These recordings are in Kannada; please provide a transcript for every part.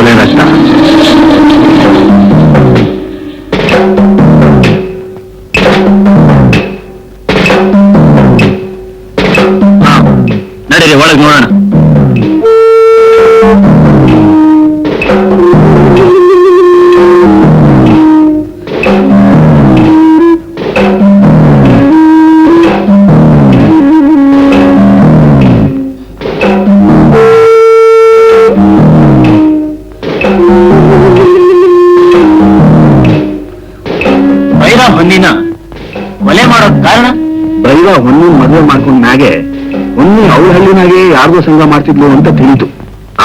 ಕೊಲೆ ನಷ್ಟ. ನಡೀರಿ ಒಳಗೆ ನೋಡೋಣ. ಹೊನ್ನಿನ ಕೊಲೆ ಮಾಡೋದ್ ಕಾರಣ? ಬೈರ ಹೊನ್ನಿನ ಮದುವೆ ಮಾಡ್ಕೊಂಡ್ ಮ್ಯಾಗೆ ಹೊನ್ನಿ ಅವಳ ಹಳ್ಳಿನಾಗೆ ಯಾರಿಗೋ ಸಂಘ ಮಾಡ್ತಿದ್ಲು ಅಂತ ತಿಳಿತು.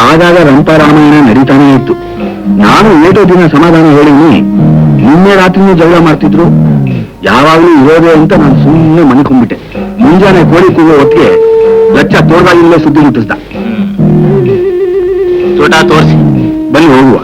ಆಗಾಗ ರಂಪಾರಾಮಾಯಣ ನಡೀತಾನೆ ಇತ್ತು. ನಾನು ಏಟೋ ದಿನ ಸಮಾಧಾನ ಹೇಳಿನಿ. ನಿನ್ನೆ ರಾತ್ರಿನೂ ಜಗಳ ಮಾಡ್ತಿದ್ರು. ಯಾವಾಗ್ಲೂ ಇರೋದೇ ಅಂತ ನಾನು ಸುಮ್ಮನೆ ಮನ್ಕೊಂಡ್ಬಿಟ್ಟೆ. ಮುಂಜಾನೆ ಕೋಳಿ ಕೂಗೋ ಹೊತ್ತಿಗೆ ಲಚ್ಚ ತೋಟದಾಗಿಲ್ಲೇ ಸುದ್ದಿ ಮುಟ್ಟಿಸ್ದ. ತೋಟ ತೋರಿಸಿ ಬನ್ನಿ ಹೋಗುವ.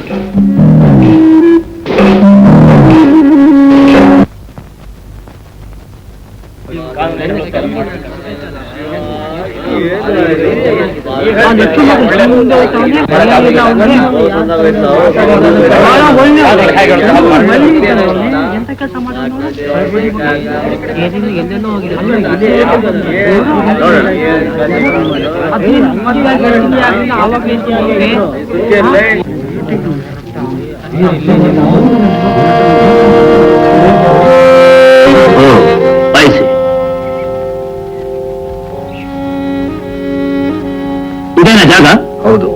ಇದೇನಾ ಜಾಗ? ಹೌದು.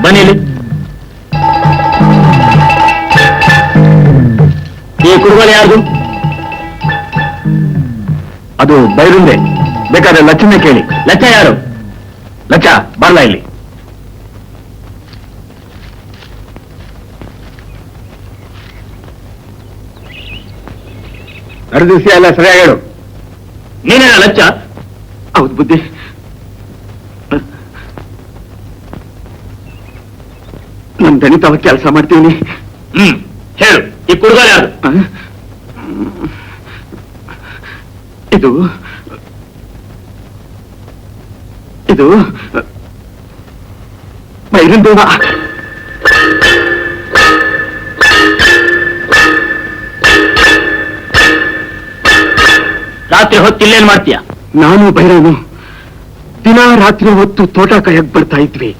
ಬನ್ನಿ. ಈ ಕುರುಬಲ ಯಾರು? ಅದು ಬೈರುಂದೆ. ಬೇಕಾದ್ರೆ ಲಚ್ಚನ್ನೇ ಕೇಳಿ. ಲಚ್ಚ ಯಾರು? ಲಚ್ಚ ಬರ್ಲ ಇಲ್ಲಿ. ನಡೆದಿಸಿ ಎಲ್ಲ ಸರಿಯಾಗಿ ಹೇಳು. ನೀನೇನ ಲಚ್ಚ? ಹೌದು ಬುದ್ಧಿ. ನಮ್ ದಣಿತಾವ ಕೆಲಸ ಮಾಡ್ತೀವಿ. ಹೇಳು, ಈ ಕುರುಬಲ ಯಾರು? ಇದು ಇದು ಬೈರುಂದೇವ. ರಾತ್ರಿ ಹೊತ್ತು ಇಲ್ಲೇನ್ ಮಾಡ್ತೀಯ? ನಾನು ಬೈರನು ದಿನ ರಾತ್ರಿ ಹೊತ್ತು ತೋಟ ಕಾಯಕ್ ಬರ್ತಾ ಇದ್ವಿ.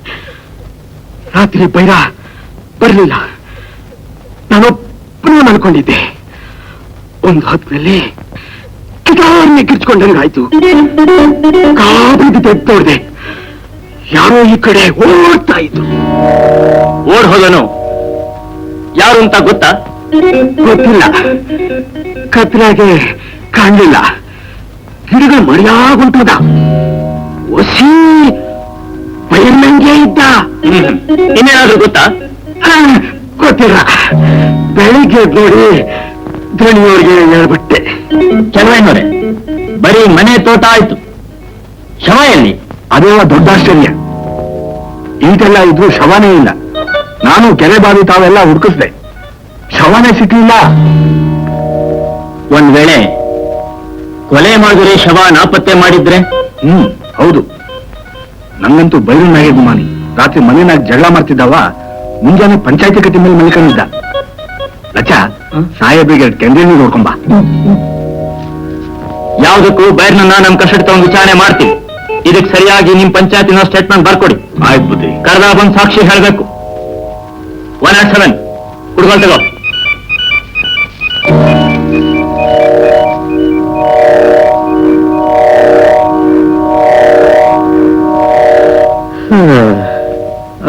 ರಾತ್ರಿ ಬೈರ ಬರ್ಲಿಲ್ಲ. ನಾನೊಬ್ಬನೇ ಮಲ್ಕೊಂಡಿದ್ದೆ. ಒಂದು ಹೊತ್ತಿನಲ್ಲಿ ಕಿಟಾರ್ನೆ ಕಿರ್ಚ್ಕೊಂಡಂಗಾಯ್ತು. ಕಾಬಿದ್ದು ತೆಗ್ದೋಡ್ದೆ. ಯಾರೋ ಈ ಕಡೆ ಓಡ್ತಾ ಇದ್ರು. ಓಡ್ ಹೋದನು ಯಾರು ಅಂತ ಗೊತ್ತಾ? ಗೊತ್ತಿಲ್ಲ. ಕತ್ರಾಗೆ ಕಾಣಲಿಲ್ಲ. ಗಿಡಗಳು ಮರಿಯಾಗುಂಟದ. ಒಸಿ ಬೈರ್ನಂಗೆ ಇದ್ದ. ಇನ್ನೇನಾದ್ರೂ ಗೊತ್ತಾ? ಗೊತ್ತಿಲ್ಲ. ಬೆಳಿಗ್ಗೆ ನೋಡಿ ಧಣಿಯವ್ರಿಗೆ ಹೇಳ್ಬಿಟ್ಟೆ. ಕೆಲವೇನೋರೆ ಬರೀ ಮನೆ ತೋಟ ಆಯ್ತು. ಶವ ಎಲ್ಲಿ? ಅದೇವ ದೊಡ್ಡ ಆಶ್ಚರ್ಯ. ಈಗೆಲ್ಲ ಇದ್ರು ಶವನೇ ಇಲ್ಲ. ನಾನು ಕೆರೆ ಬಾವಿ ತಾವೆಲ್ಲ ಹುಡುಕಿಸ್ದೆ. ಶವನೇ ಸಿಕ್ಕಿಲ್ಲ. ಒಂದ್ ವೇಳೆ ಕೊಲೆ ಮಾಡಿದ್ರೆ ಶವ ನಾಪತ್ತೆ ಮಾಡಿದ್ರೆ? ಹೌದು. ನಂಗಂತೂ ಬೈರನ್ನಾಗೆ ಗುಮಾನಿ. ರಾತ್ರಿ ಮನೆನಾಗ ಜಗಳ ಮಾಡ್ತಿದ್ದವ ಮುಂಜಾನೆ ಪಂಚಾಯತಿ ಕಟ್ಟಿ ಮೇಲೆ ಮಲ್ಕೊಂಡಿದ್ದ. ಲಚ್ಚ ಸಾಹೇಬ್ರಿಗೆ ಕೆಂದ್ರಿ ನೋಡ್ಕೊಂಬ. ಯಾವುದಕ್ಕೂ ಬೈರ್ನನ್ನ ನಮ್ ಕಸ್ಟಡಿ ತಗೊಂಡು ವಿಚಾರಣೆ ಮಾಡ್ತೀವಿ. ಇದಕ್ಕೆ ಸರಿಯಾಗಿ ನಿಮ್ ಪಂಚಾಯತಿನ ಸ್ಟೇಟ್ಮೆಂಟ್ ಬರ್ಕೊಡಿ. ಆಯ್ತು ಬುದ್ಧಿ. ಕರೆದ ಬಂದು ಸಾಕ್ಷಿ ಹೇಳ್ಬೇಕು. 107 ಹುಡುಗಲ್ ತಗೋ.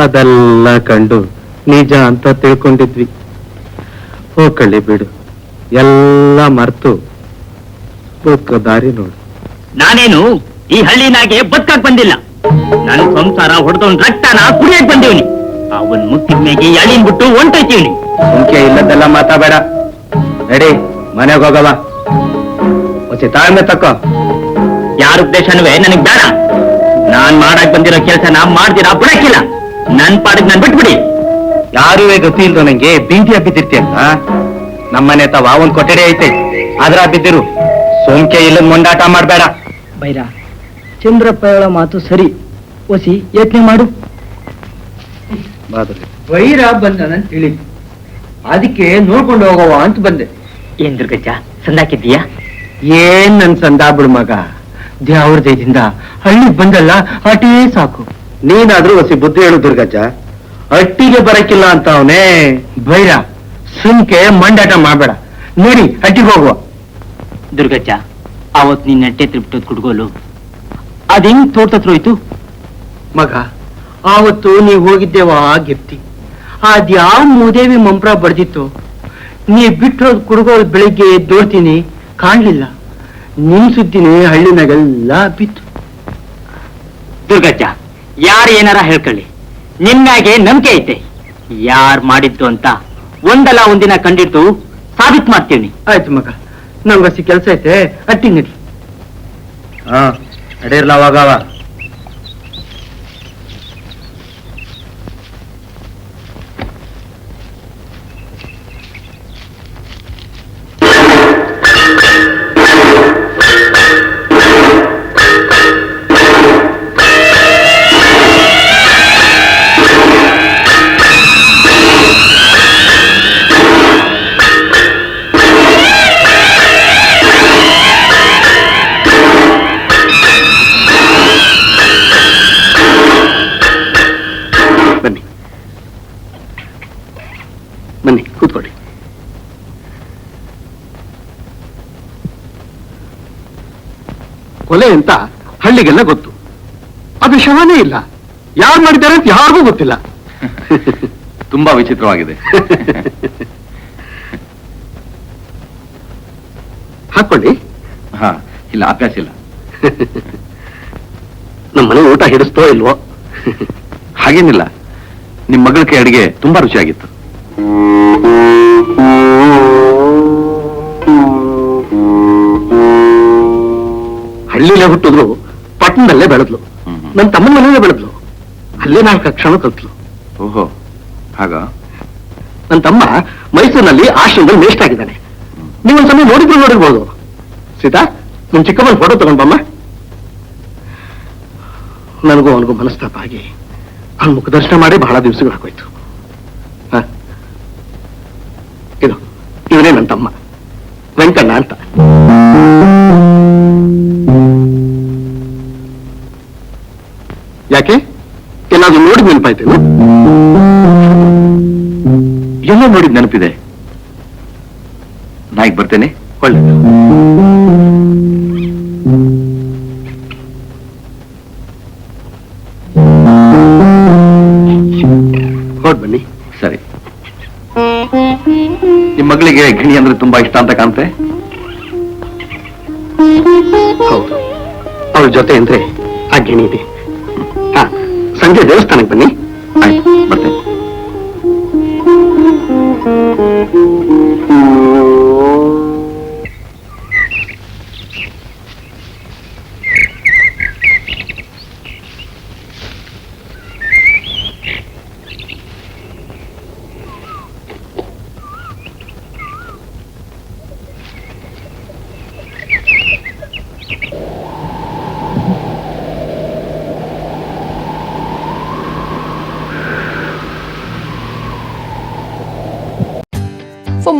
ಅದೆಲ್ಲ ಕಂಡು ನಿಜ ಅಂತ ತಿಳ್ಕೊಂಡಿದ್ವಿ. ಹೋಗಲಿ ಬಿಡು, ಎಲ್ಲ ಮರ್ತು ಬದುಕೋ ದಾರಿ ನೋಡು. ನಾನೇನು ಈ ಹಳ್ಳಿನಾಗೆ ಬದುಕಕ್ ಬಂದಿಲ್ಲ. ನನ್ನ ಸಂಸಾರ ಹೊಡೆದವನ್ ರಕ್ತನ ಕುಡಿಯಕ್ ಬಂದಿವ್ನಿ. ಅವನ್ ಮುಕ್ಕಿದ ಮೇಗೆ ಎಳಿನ್ ಬಿಟ್ಟು ಹೊಂಟೈತೀವ್ನಿ. ಸುಮ್ಕೆ ಇಲ್ಲದೆಲ್ಲ ಮಾತಾಬೇಡ. ನಡಿ ಮನೆಗೆ ಹೋಗವ. ಹೊಸಿ ತಾಳ್ಮೆ ತಕ್ಕೋ. ಯಾರ ಉದ್ದೇಶನೂ ನನಗ್ ಬೇಡ. ನಾನ್ ಮಾಡಕ್ ಬಂದಿರೋ ಕೆಲಸ ನಾ ಮಾಡ್ದಿರ ಬಿಡಕ್ಕಿಲ್ಲ. ನನ್ ಪಾಡಿಗೆ ನಾನ್ ಬಿಟ್ಬಿಡಿ. ಯಾರುವೇ ಗತಿ ಇಲ್ದೋ ನಂಗೆ ಬೀದಿಯ ಬಿದ್ದಿರ್ತೀಯಲ್ಲ. ನಮ್ಮನೆ ತಾವ ಒಂದ್ ಕೊಠಡಿ ಐತೆ, ಅದ್ರ ಬಿದ್ದಿರು. ಸೋಂಕೆ ಇಲ್ಲದ ಮೊಂಡಾಟ ಮಾಡ್ಬೇಡ. ಬೈರ, ಚಂದ್ರಪ್ಪ ಹೇಳೋ ಮಾತು ಸರಿ. ಒಸಿ ಯತ್ನೆ ಮಾಡು. ವೈರ ಬಂದನಂತ ತಿಳಿತು, ಅದಕ್ಕೆ ನೋಡ್ಕೊಂಡು ಹೋಗವ ಅಂತ ಬಂದೆ. ಏನ್ ದುರ್ಗಜ್ಜ ಸಂದಾಕಿದ್ದೀಯಾ? ಏನ್ ನನ್ ಸಂದಾ ಬಿಡು ಮಗ. ದ್ಯಾವ್ರ ದಯದಿಂದ ಹಳ್ಳಿಗೆ ಬಂದಲ್ಲ, ಅಟೇ ಸಾಕು. ನೀನಾದ್ರೂ ಹೊಸಿ ಬುದ್ಧಿ ಹೇಳು ದುರ್ಗಜ್ಜ. ಅಟ್ಟಿಗೆ ಬರಕ್ಕಿಲ್ಲ ಅಂತ ಅವನೇ. ಬೈರ, ಸುಮ್ಕೆ ಮಂಡಾಟ ಮಾಡ್ಬೇಡ. ನೋಡಿ ಅಟ್ಟಿಗೆ ಹೋಗುವ. ದುರ್ಗಜ್ಜ, ಅವತ್ ನಿನ್ನ ನೆಟ್ಟೆ ತಿರುಬಿಟ್ಟೋದ್ ಕುಡ್ಗೋಲು ಅದ್ ಹೆಂಗ್ ತೋಟತ್ರ ಹೋಯ್ತು? ಮಗ, ಆವತ್ತು ನೀವ್ ಹೋಗಿದ್ದೇವ ಗಿರ್ತಿ. ಅದ್ಯಾವ ಮೂದೇವಿ ಮಂಪ್ರ ಬಡ್ದಿತ್ತು. ನೀ ಬಿಟ್ಟೋದ್ ಕುಡ್ಗೋಲ್ ಬೆಳಿಗ್ಗೆ ದೋಡ್ತೀನಿ, ಕಾಣ್ಲಿಲ್ಲ. ನಿನ್ ಸುದ್ದಿನೇ ಹಳ್ಳಿನಾಗೆಲ್ಲ ಬಿತ್ತು. ದುರ್ಗಜ್ಜ, ಯಾರು ಏನಾರ ಹೇಳ್ಕೊಳ್ಳಿ, ನಿಮ್ಮಾಗೆ ನಂಬಿಕೆ ಐತೆ. ಯಾರ್ ಮಾಡಿದ್ದು ಅಂತ ಒಂದಲ್ಲ ಒಂದಿನ ಕಂಡಿಟ್ಟು ಸಾಬೀತ್ ಮಾಡ್ತೀವಿ. ಆಯ್ತು ಮಗ, ನಂಗಸಿ ಕೆಲ್ಸ ಐತೆ, ಅಟ್ಟಿ ನಡಿ. ಹಾ ನಡೀರ್ಲ ಅವಾಗವ. ಬನ್ನಿ ಕೂತ್ಕೊಳ್ಳಿ. ಕೊಲೆ ಅಂತ ಹಳ್ಳಿಗೆಲ್ಲ ಗೊತ್ತು. ಅದು ಶವನೇ ಇಲ್ಲ. ಯಾರು ಮಾಡಿದ್ದಾರೆ ಅಂತ ಯಾರಿಗೂ ಗೊತ್ತಿಲ್ಲ. ತುಂಬಾ ವಿಚಿತ್ರವಾಗಿದೆ. ಹಾಕೊಳ್ಳಿ. ಹಾ, ಇಲ್ಲ ಅಭ್ಯಾಸ ಇಲ್ಲ. ನಮ್ಮ ಮನೆ ಊಟ ಹಿಡಿಸ್ತೋ ಇಲ್ವೋ? ಹಾಗೇನಿಲ್ಲ, ನಿಮ್ ಮಗಳ ಕೈ ಅಡಿಗೆ ತುಂಬಾ ರುಚಿಯಾಗಿತ್ತು. ಹಳ್ಳಿಲೇ ಹುಟ್ಟಿದ್ರು, ಪಟ್ಟಣದಲ್ಲೇ ಬೆಳೆದ್ಲು. ನನ್ನ ತಮ್ಮನ ಮನೆಯಲ್ಲೇ ಬೆಳೆದ್ಲು. ಅಲ್ಲೇ 4 ಅಕ್ಷರ ಕಲ್ತ್ಲು. ಓಹೋ, ಹಾಗ? ನನ್ನ ತಮ್ಮ ಮೈಸೂರಿನಲ್ಲಿ ಆಶ್ರಮದಲ್ಲಿ ಮೇಷ್ಟ್ ಆಗಿದ್ದಾನೆ. ನೀವೊಂದ್ ಸಮಯ ನೋಡಿರ್ಬೋದು. ಸೀತಾ, ನಿಮ್ ಚಿಕ್ಕಮ್ಮನ ಫೋಟೋ ತಗೊಂಡ್ಬಮ್ಮ. ನನಗೂ ಅವನಿಗೂ ಮನಸ್ತಾಪ ಆಗಿ ಅವ್ನ ಮುಖ ದರ್ಶನ ಮಾಡಿ ಬಹಳ ದಿವಸಗಳಾಗೋಯ್ತು. ಇದು ಇವನೇ ನನ್ನ ತಮ್ಮ ವೆಂಕಣ್ಣ ಅಂತ. ಯಾಕೆ, ಏನಾದ್ರು ನೋಡಿದ್ ನೆನಪಾಯ್ತೇನು? ಎಲ್ಲೋ ನೋಡಿದ್ ನೆನಪಿದೆ. ನಾಯಿಗೆ ಬರ್ತೇನೆ. ಒಳ್ಳೆದು. ಹೊರಡ್ ಬನ್ನಿ. ಸರಿ. ನಿಮ್ ಮಗಳಿಗೆ ಗಿಣಿ ಅಂದ್ರೆ ತುಂಬಾ ಇಷ್ಟ ಅಂತ ಕಾಣುತ್ತೆ. ಹೌದು, ಅವಳ ಜೊತೆ ಅಂದ್ರೆ ಆ ಗಿಣಿ ಇದೆ. ಸಂಜೆ ದೇವಸ್ಥಾನಕ್ಕೆ ಬನ್ನಿ. ಆಯ್ತು, ಬರ್ತೇನೆ.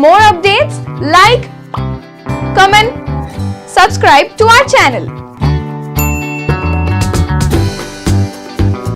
more updates, like, comment, subscribe to our channel.